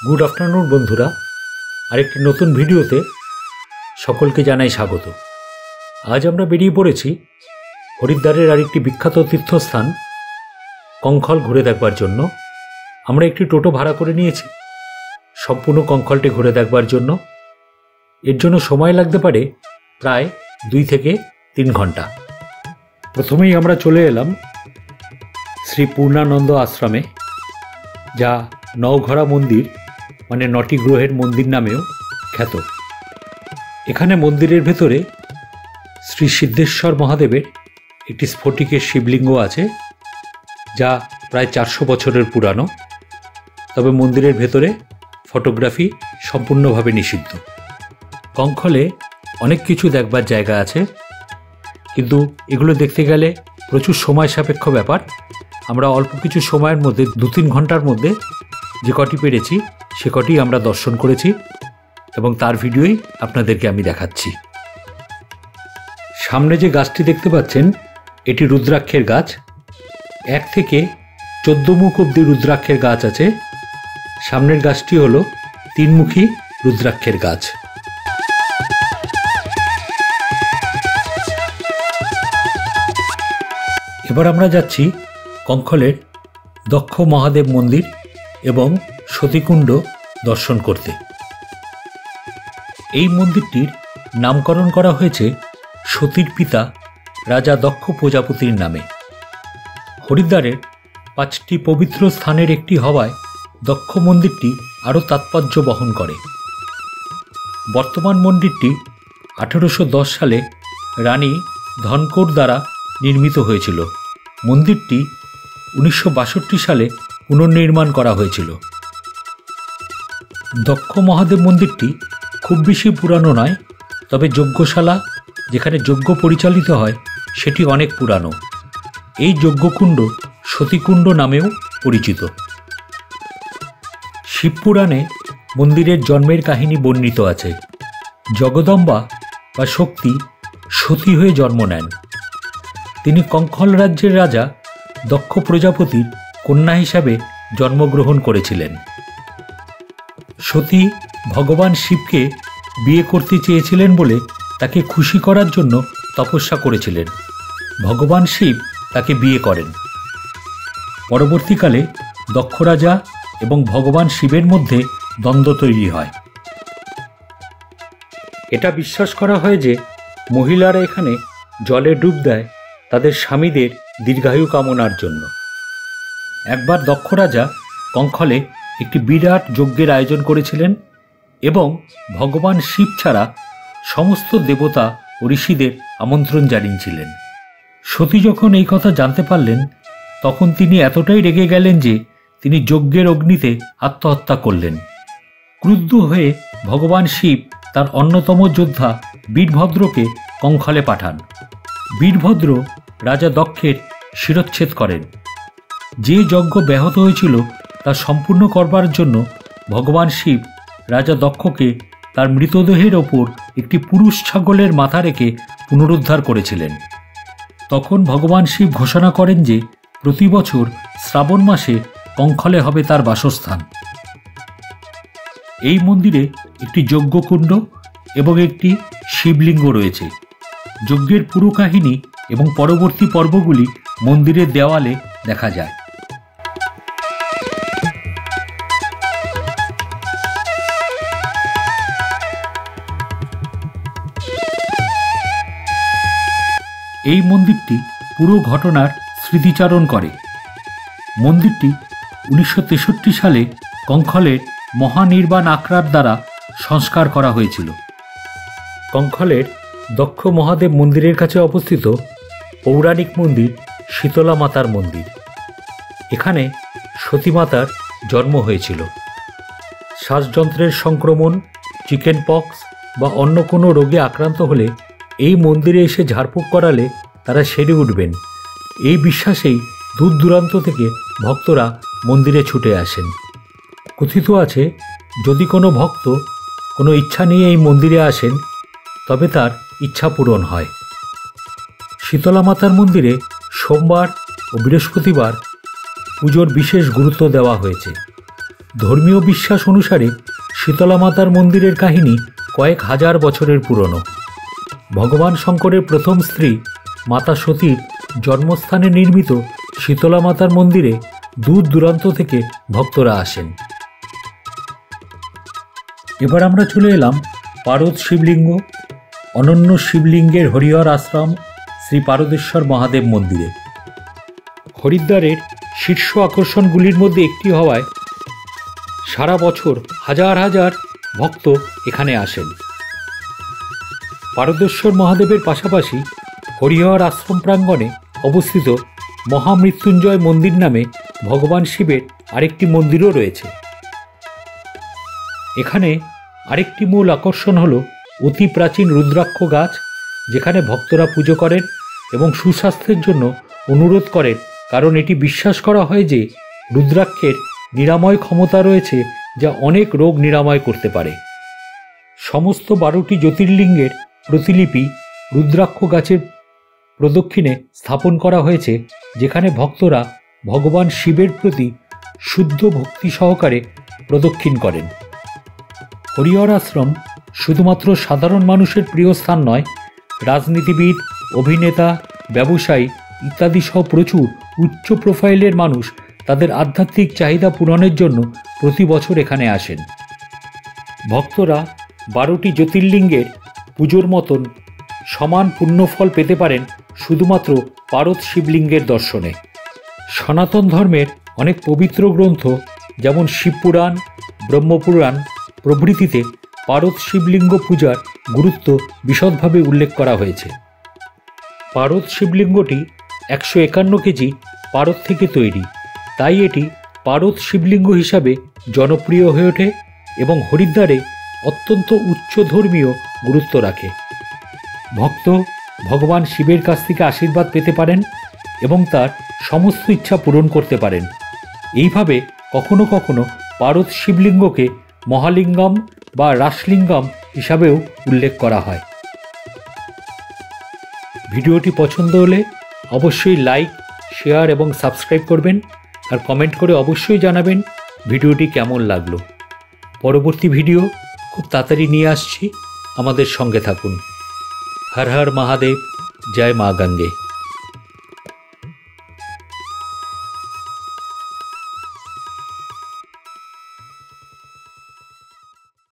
Good afternoon বন্ধুরা, আরেকটি নতুন ভিডিওতে সকলকে জানাই স্বাগত। আজ আমরা বেরিয়ে পড়েছি হরিদ্বারের আরেকটি বিখ্যাত তীর্থস্থান কঙ্খল ঘুরে দেখবার জন্য। আমরা একটি টোটো ভাড়া করে নিয়েছি সম্পূর্ণ কঙ্খলটি ঘুরে দেখবার জন্য। এর জন্য সময় লাগতে পারে প্রায় 2 থেকে 3 ঘন্টা। প্রথমেই আমরা চলে এলাম শ্রী পূর্ণানন্দ আশ্রমে, যা নওঘরা মন্দির মানে 9টি গ্রহের মন্দির নামেও খ্যাত। এখানে মন্দিরের ভেতরে শ্রী সিদ্ধেশ্বর মহাদেবের একটি স্ফটিকের শিবলিঙ্গ আছে, যা প্রায় 400 বছরের পুরানো। তবে মন্দিরের ভেতরে ফটোগ্রাফি সম্পূর্ণভাবে নিষিদ্ধ। কঙ্খলে অনেক কিছু দেখবার জায়গা আছে, কিন্তু এগুলো দেখতে গেলে প্রচুর সময় সাপেক্ষ ব্যাপার। আমরা অল্প কিছু সময়ের মধ্যে 2-3 ঘন্টার মধ্যে যে কটি পেরেছি সে কটি আমরা দর্শন করেছি এবং তার ভিডিওই আপনাদেরকে আমি দেখাচ্ছি। সামনে যে গাছটি দেখতে পাচ্ছেন এটি রুদ্রাক্ষের গাছ। 1 থেকে 14 মুখ অবধি রুদ্রাক্ষের গাছ আছে। সামনের গাছটি হলো 3-মুখী রুদ্রাক্ষের গাছ। এবার আমরা যাচ্ছি কঙ্খলের দক্ষ মহাদেব মন্দির এবং সতীকুণ্ড দর্শন করতে। এই মন্দিরটির নামকরণ করা হয়েছে সতীর পিতা রাজা দক্ষ প্রজাপতির নামে। হরিদ্বারের 5টি পবিত্র স্থানের একটি হওয়ায় দক্ষ মন্দিরটি আরও তাৎপর্য বহন করে। বর্তমান মন্দিরটি 1810 সালে রানী ধনকৌর দ্বারা নির্মিত হয়েছিল। মন্দিরটি 1962 সালে পুনর্নির্মাণ করা হয়েছিল। দক্ষ মহাদেব মন্দিরটি খুব বেশি পুরানো নয়, তবে যজ্ঞশালা যেখানে যজ্ঞ পরিচালিত হয় সেটি অনেক পুরানো। এই যজ্ঞকুণ্ড সতীকুণ্ড নামেও পরিচিত। শিবপুরাণে মন্দিরের জন্মের কাহিনী বর্ণিত আছে। জগদম্বা বা শক্তি সতী হয়ে জন্ম নেন। তিনি কঙ্খল রাজ্যের রাজা দক্ষ প্রজাপতির কন্যা হিসাবে জন্মগ্রহণ করেছিলেন। সতী ভগবান শিবকে বিয়ে করতে চেয়েছিলেন বলে তাকে খুশি করার জন্য তপস্যা করেছিলেন। ভগবান শিব তাকে বিয়ে করেন। পরবর্তীকালে দক্ষ রাজা এবং ভগবান শিবের মধ্যে দ্বন্দ্ব তৈরি হয়। এটা বিশ্বাস করা হয় যে মহিলারা এখানে জলে ডুব দেয় তাদের স্বামীদের দীর্ঘায়ু কামনার জন্য। একবার দক্ষ রাজা কঙ্খলে একটি বিরাট যজ্ঞের আয়োজন করেছিলেন এবং ভগবান শিব ছাড়া সমস্ত দেবতা ও ঋষিদের আমন্ত্রণ জানিয়েছিলেন। সতী যখন এই কথা জানতে পারলেন তখন তিনি এতটাই রেগে গেলেন যে তিনি যজ্ঞের অগ্নিতে আত্মহত্যা করলেন। ক্রুদ্ধ হয়ে ভগবান শিব তার অন্যতম যোদ্ধা বীরভদ্রকে কঙ্খলে পাঠান। বীরভদ্র রাজা দক্ষের শিরচ্ছেদ করেন। যে যজ্ঞ ব্যাহত হয়েছিল তা সম্পূর্ণ করবার জন্য ভগবান শিব রাজা দক্ষকে তার মৃতদেহের ওপর একটি পুরুষ ছাগলের মাথা রেখে পুনরুদ্ধার করেছিলেন। তখন ভগবান শিব ঘোষণা করেন যে প্রতি বছর শ্রাবণ মাসে কঙ্খলে হবে তার বাসস্থান। এই মন্দিরে একটি যজ্ঞকুণ্ড এবং একটি শিবলিঙ্গ রয়েছে। যজ্ঞের পুরো কাহিনী এবং পরবর্তী পর্বগুলি মন্দিরের দেওয়ালে দেখা যায়। এই মন্দিরটি পুরো ঘটনার স্মৃতিচারণ করে। মন্দিরটি 1963 সালে কঙ্খলের মহানির্বাণ আখড়ার দ্বারা সংস্কার করা হয়েছিল। কঙ্খলের দক্ষ মহাদেব মন্দিরের কাছে অবস্থিত পৌরাণিক মন্দির শীতলা মাতার মন্দির। এখানে সতীমাতার জন্ম হয়েছিল। শ্বাসযন্ত্রের সংক্রমণ, চিকেন পক্স বা অন্য কোনো রোগে আক্রান্ত হলে এই মন্দিরে এসে ঝাড়ফুঁক করালে তারা সেরে উঠবেন। এই বিশ্বাসেই দূর দূরান্ত থেকে ভক্তরা মন্দিরে ছুটে আসেন। কথিত আছে যদি কোনো ভক্ত কোনো ইচ্ছা নিয়ে এই মন্দিরে আসেন তবে তার ইচ্ছা পূরণ হয়। শীতলা মাতার মন্দিরে সোমবার ও বৃহস্পতিবার পুজোর বিশেষ গুরুত্ব দেওয়া হয়েছে। ধর্মীয় বিশ্বাস অনুসারে শীতলা মাতার মন্দিরের কাহিনী কয়েক হাজার বছরের পুরনো। ভগবান শঙ্করের প্রথম স্ত্রী মাতা সতীর জন্মস্থানে নির্মিত শীতলা মাতার মন্দিরে দূর দূরান্ত থেকে ভক্তরা আসেন। এবার আমরা চলে এলাম পারদ শিবলিঙ্গ, অনন্য শিবলিঙ্গের হরিহর আশ্রম শ্রী পারদেশ্বর মহাদেব মন্দিরে। হরিদ্বারের শীর্ষ আকর্ষণগুলির মধ্যে একটি হওয়ায় সারা বছর হাজার হাজার ভক্ত এখানে আসেন। পারদেশ্বর মহাদেবের পাশাপাশি হরিহর আশ্রম প্রাঙ্গণে অবস্থিত মহামৃত্যুঞ্জয় মন্দির নামে ভগবান শিবের আরেকটি মন্দিরও রয়েছে। এখানে আরেকটি মূল আকর্ষণ হল অতি প্রাচীন রুদ্রাক্ষ গাছ, যেখানে ভক্তরা পুজো করেন এবং সুস্বাস্থ্যের জন্য অনুরোধ করেন, কারণ এটি বিশ্বাস করা হয় যে রুদ্রাক্ষের নিরাময় ক্ষমতা রয়েছে, যা অনেক রোগ নিরাময় করতে পারে। সমস্ত 12টি জ্যোতির্লিঙ্গের প্রতিলিপি রুদ্রাক্ষ গাছের প্রদক্ষিণে স্থাপন করা হয়েছে, যেখানে ভক্তরা ভগবান শিবের প্রতি শুদ্ধ ভক্তি সহকারে প্রদক্ষিণ করেন। হরিহর আশ্রম শুধুমাত্র সাধারণ মানুষের প্রিয় স্থান নয়, রাজনীতিবিদ, অভিনেতা, ব্যবসায়ী ইত্যাদি সহ প্রচুর উচ্চ প্রোফাইলের মানুষ তাদের আধ্যাত্মিক চাহিদা পূরণের জন্য প্রতি বছর এখানে আসেন। ভক্তরা 12টি জ্যোতির্লিঙ্গের পুজোর মতন সমান পুণ্যফল পেতে পারেন শুধুমাত্র পারদ শিবলিঙ্গের দর্শনে। সনাতন ধর্মের অনেক পবিত্র গ্রন্থ যেমন শিবপুরাণ, ব্রহ্মপুরাণ প্রভৃতিতে পারদ শিবলিঙ্গ পূজার গুরুত্ব বিশদভাবে উল্লেখ করা হয়েছে। পারদ শিবলিঙ্গটি 151 কেজি পারদ থেকে তৈরি, তাই এটি পারদ শিবলিঙ্গ হিসাবে জনপ্রিয় হয়ে ওঠে এবং হরিদ্বারে অত্যন্ত উচ্চ ধর্মীয় গুরুত্ব রাখে। ভক্ত ভগবান শিবের কাছ থেকে আশীর্বাদ পেতে পারেন এবং তার সমস্ত ইচ্ছা পূরণ করতে পারেন। এইভাবে কখনো কখনো পারদ শিবলিঙ্গকে মহালিঙ্গম বা রাসলিঙ্গম হিসাবেও উল্লেখ করা হয়। ভিডিওটি পছন্দ হলে অবশ্যই লাইক, শেয়ার এবং সাবস্ক্রাইব করবেন, আর কমেন্ট করে অবশ্যই জানাবেন ভিডিওটি কেমন লাগলো। পরবর্তী ভিডিও খুব তাড়াতাড়ি নিয়ে আসছি, আমাদের সঙ্গে থাকুন। হর হর মহাদেব, জয় মা গঙ্গে।